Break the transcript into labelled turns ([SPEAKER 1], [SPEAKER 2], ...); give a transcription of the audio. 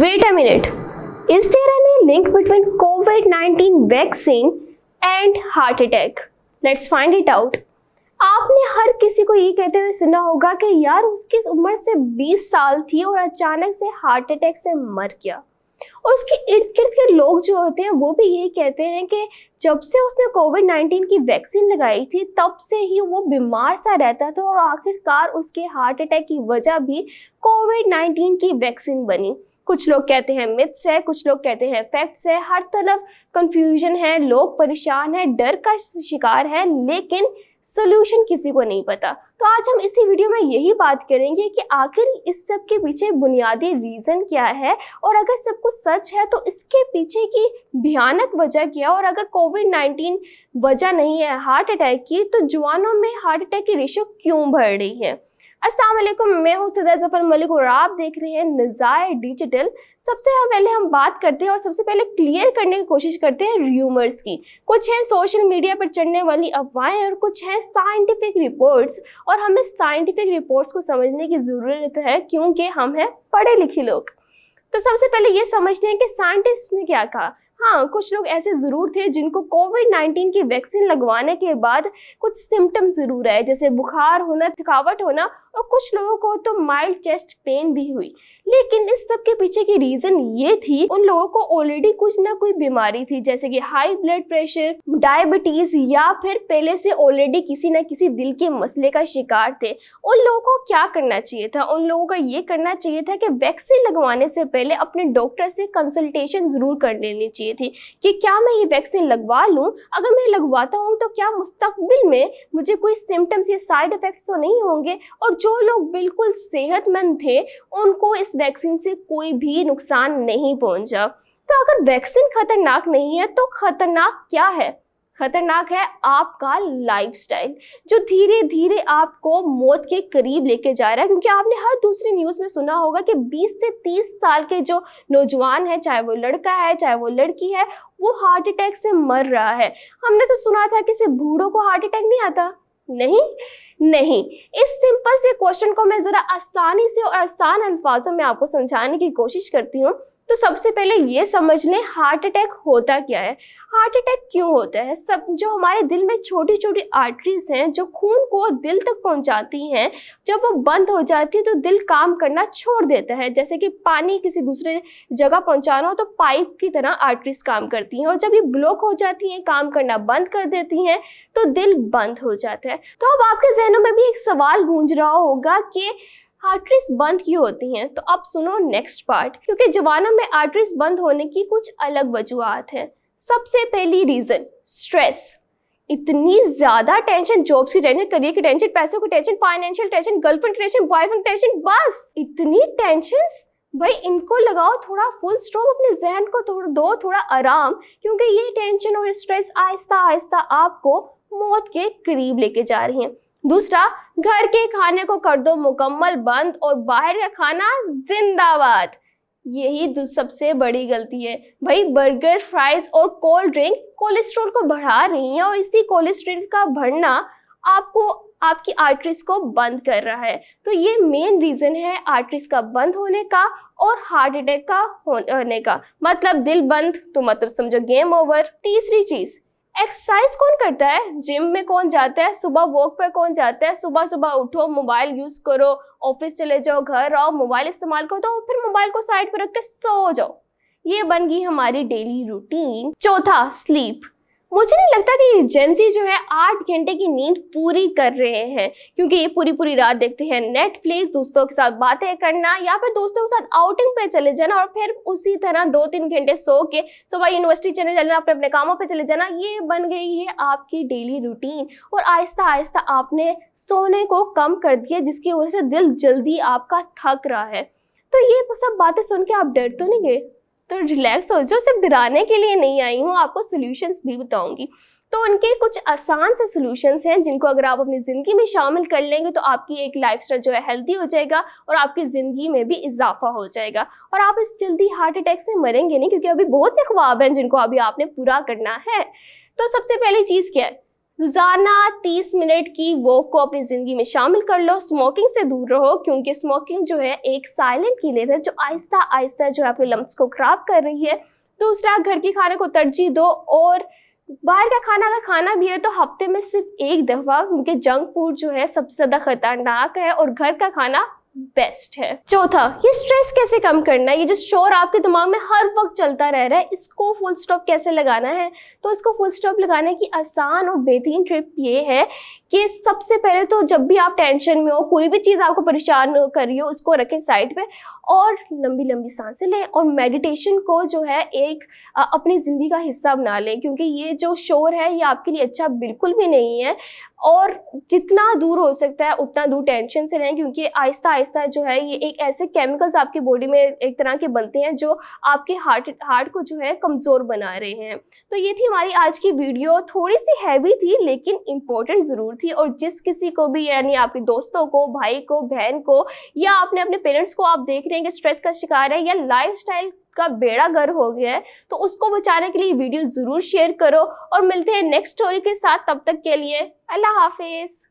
[SPEAKER 1] Wait a minute. Is there any link between COVID-19 vaccine and heart attack? Let's find it out. आपने हर किसी को ये कहते हुए सुना होगा कि यार उसकी उम्र से 20 साल थी और अचानक से हार्ट अटैक से मर गया। और उसके इर्द गिर्द के लोग जो होते हैं वो भी यही कहते हैं कि जब से उसने कोविड-19 की वैक्सीन लगाई थी तब से ही वो बीमार सा रहता था और आखिरकार उसके हार्ट अटैक की वजह भी कोविड-19 की वैक्सीन बनी। कुछ लोग कहते हैं मिथ्स है, कुछ लोग कहते हैं फैक्ट्स है, हर तरफ कंफ्यूजन है, लोग परेशान हैं, डर का शिकार है, लेकिन सोल्यूशन किसी को नहीं पता। तो आज हम इसी वीडियो में यही बात करेंगे कि आखिर इस सब के पीछे बुनियादी रीज़न क्या है और अगर सब कुछ सच है तो इसके पीछे की भयानक वजह क्या है, और अगर कोविड-19 वजह नहीं है हार्ट अटैक की तो जवानों में हार्ट अटैक की रेशो क्यों बढ़ रही है। अस्सलाम वालेकुम, मैं हूं सदा जफर मलिक और आप देख रहे हैं नज़ायर डिजिटल। सबसे पहले हम बात करते हैं और सबसे पहले क्लियर करने की कोशिश करते हैं र्यूमर्स की। कुछ हैं सोशल मीडिया पर चढ़ने वाली अफवाहें और कुछ हैं साइंटिफिक रिपोर्ट्स, और हमें साइंटिफिक रिपोर्ट्स को समझने की ज़रूरत है क्योंकि हम हैं पढ़े लिखे लोग। तो सबसे पहले ये समझते हैं कि साइंटिस्ट ने क्या कहा। हाँ, कुछ लोग ऐसे ज़रूर थे जिनको कोविड-19 की वैक्सीन लगवाने के बाद कुछ सिम्टम्स ज़रूर आए, जैसे बुखार होना, थकावट होना, और कुछ लोगों को तो माइल्ड चेस्ट पेन भी हुई। लेकिन इस सब के पीछे की रीज़न ये थी उन लोगों को ऑलरेडी कुछ ना कोई बीमारी थी, जैसे कि हाई ब्लड प्रेशर, डायबिटीज़, या फिर पहले से ऑलरेडी किसी न किसी दिल के मसले का शिकार थे। उन लोगों को क्या करना चाहिए था? उन लोगों को ये करना चाहिए था कि वैक्सीन लगवाने से पहले अपने डॉक्टर से कंसल्टेशन ज़रूर कर लेनी चाहिए थी कि क्या मैं ये वैक्सीन लगवा लूं, अगर मैं लगवाता हूं तो क्या मुस्तकबिल में मुझे कोई सिम्टम्स या साइड इफेक्ट्स तो नहीं होंगे। और जो लोग बिल्कुल सेहतमंद थे उनको इस वैक्सीन से कोई भी नुकसान नहीं पहुंचा। तो अगर वैक्सीन खतरनाक नहीं है तो खतरनाक क्या है? खतरनाक है आपका लाइफस्टाइल, जो धीरे धीरे आपको मौत के करीब लेके जा रहा है। क्योंकि आपने हर दूसरी न्यूज़ में सुना होगा कि 20 से 30 साल के जो नौजवान है, चाहे वो लड़का है चाहे वो लड़की है, वो हार्ट अटैक से मर रहा है। हमने तो सुना था कि सिर्फ बूढ़ों को हार्ट अटैक नहीं आता। नहीं, इस सिंपल से क्वेश्चन को मैं ज़रा आसानी से और आसान अल्फाजों में आपको समझाने की कोशिश करती हूँ। तो सबसे पहले ये समझ लें हार्ट अटैक होता क्या है। हार्ट अटैक क्यों होता है? सब जो हमारे दिल में छोटी छोटी आर्टरीज हैं जो खून को दिल तक पहुंचाती हैं, जब वो बंद हो जाती है तो दिल काम करना छोड़ देता है। जैसे कि पानी किसी दूसरे जगह पहुंचाना हो तो पाइप की तरह आर्टरीज काम करती हैं, और जब ये ब्लॉक हो जाती हैं, काम करना बंद कर देती हैं, तो दिल बंद हो जाता है। तो अब आपके जहनों में भी एक सवाल गूंज रहा होगा कि आर्टरीज बंद क्यों होती हैं। तो अब सुनो नेक्स्ट पार्ट, क्योंकि जवानों में आर्टरीज बंद होने की कुछ अलग वजूहात हैं। सबसे पहली रीजन स्ट्रेस। इतनी ज्यादा टेंशन, जॉब्स की टेंशन, करियर की टेंशन, पैसों की टेंशन, फाइनेंशियल टेंशन, गर्लफ्रेंड की टेंशन, बॉयफ्रेंड की टेंशन, बस इतनी टेंशंस। भाई इनको लगाओ थोड़ा फुल स्टॉप, अपने जहन को दो थोड़ा आराम, क्योंकि ये टेंशन और स्ट्रेस आहिस्ता आहिस्ता आपको मौत के करीब लेके जा रही हैं। दूसरा, घर के खाने को कर दो मुकम्मल बंद और बाहर का खाना जिंदाबाद। यही सबसे बड़ी गलती है। भाई बर्गर, फ्राइज और कोल्ड ड्रिंक कोलेस्ट्रॉल को बढ़ा रही हैं, और इसी कोलेस्ट्रॉल का बढ़ना आपको आपकी आर्टरीज को बंद कर रहा है। तो ये मेन रीजन है आर्टरीज का बंद होने का और हार्ट अटैक का होने का। मतलब दिल बंद तो मतलब समझो गेम ओवर। तीसरी चीज, एक्सरसाइज कौन करता है? जिम में कौन जाता है? सुबह वॉक पर कौन जाता है? सुबह सुबह उठो, मोबाइल यूज करो, ऑफिस चले जाओ, घर आओ, मोबाइल इस्तेमाल करो, तो फिर मोबाइल को साइड पर रख के सो जाओ। ये बन गई हमारी डेली रूटीन। चौथा, स्लीप। मुझे नहीं लगता कि जेंजी जो है 8 घंटे की नींद पूरी कर रहे हैं, क्योंकि ये पूरी पूरी रात देखते हैं नेटफ्लिक्स, दोस्तों के साथ बातें करना, या फिर दोस्तों के साथ आउटिंग पे चले जाना और फिर उसी तरह 2-3 घंटे सो के सुबह यूनिवर्सिटी चले जाना, अपने अपने कामों पे चले जाना। ये बन गई है आपकी डेली रूटीन, और आहिस्ता आहिस्ता आपने सोने को कम कर दिया, जिसकी वजह से दिल जल्दी आपका थक रहा है। तो ये सब बातें सुन के आप डर तो नहीं गए? तो रिलैक्स हो जाओ, सिर्फ डराने के लिए नहीं आई हूँ, आपको सॉल्यूशंस भी बताऊंगी। तो उनके कुछ आसान से सॉल्यूशंस हैं जिनको अगर आप अपनी ज़िंदगी में शामिल कर लेंगे तो आपकी एक लाइफस्टाइल जो है हेल्दी हो जाएगा और आपकी ज़िंदगी में भी इजाफा हो जाएगा, और आप इस जल्दी हार्ट अटैक से मरेंगे नहीं, क्योंकि अभी बहुत से ख्वाब हैं जिनको अभी आपने पूरा करना है। तो सबसे पहली चीज़ क्या है? रोजाना 30 मिनट की वॉक को अपनी जिंदगी में शामिल कर लो। स्मोकिंग से दूर रहो, क्योंकि स्मोकिंग जो है एक साइलेंट किलर है जो आहिस्ता आहिस्ता जो है आपके लंग्स को खराब कर रही है। दूसरा, घर के खाने को तरजीह दो, और बाहर का खाना अगर खाना भी है तो हफ्ते में सिर्फ एक दफा, क्योंकि जंक फूड जो है सबसे ज्यादा खतरनाक है और घर का खाना बेस्ट है। चौथा, ये स्ट्रेस कैसे कम करना है। ये जो शोर आपके दिमाग में हर वक्त चलता रह रहा है, इसको फुल स्टॉप कैसे लगाना है। तो इसको फुल स्टॉप लगाने की आसान और बेहतरीन ट्रिप ये है कि सबसे पहले तो जब भी आप टेंशन में हो, कोई भी चीज़ आपको परेशान कर रही हो, उसको रखें साइड पे और लंबी लंबी सांसें लें और मेडिटेशन को जो है एक अपनी ज़िंदगी का हिस्सा बना लें, क्योंकि ये जो शोर है ये आपके लिए अच्छा बिल्कुल भी नहीं है। और जितना दूर हो सकता है उतना दूर टेंशन से रहें, क्योंकि आहिस्ता आहिस्ता जो है ये एक ऐसे केमिकल्स आपकी बॉडी में एक तरह के बनते हैं जो आपके हार्ट को जो है कमज़ोर बना रहे हैं। तो ये थी हमारी आज की वीडियो। थोड़ी सी हैवी थी लेकिन इम्पोर्टेंट ज़रूर थी, और जिस किसी को भी, यानी आपके दोस्तों को, भाई को, बहन को, या अपने अपने पेरेंट्स को आप देख रहे हैं कि स्ट्रेस का शिकार है या लाइफस्टाइल का बेड़ा गर्क हो गया है, तो उसको बचाने के लिए वीडियो ज़रूर शेयर करो। और मिलते हैं नेक्स्ट स्टोरी के साथ, तब तक के लिए अल्लाह हाफिज़।